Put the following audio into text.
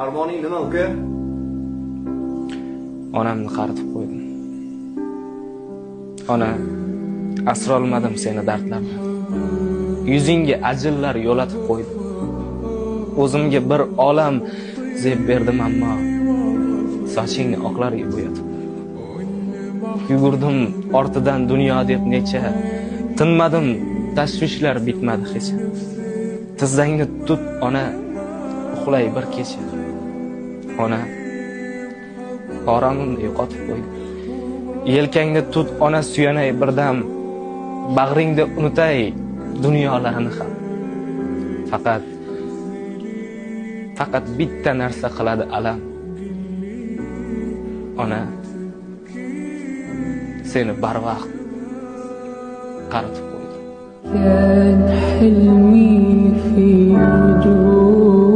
Armoning nima uka? Onamni qaritib qo'ydim. Ona, asrolmadim seni dardlarni. Yuzingga ajinlar yo'latib qo'ydim. O'zimga bir olam zeb berdim, ammo sochingni oqlarga bo'yatib. Yugurdim ortidan dunyo deb necha, tinmadim, tashvishlar bitmadi hech. Tizzangni tut ona, uxlay bir kecha. Ona, oromimni yo'qotib qo'ydim. Yelkangni tut ona, suyanay birdam, bag'ringda unutay dunyolarni ham. Faqat bitta narsa qiladi alam. Ona, seni barvaqt qaritib qo'ydim. كان حلمي في وجود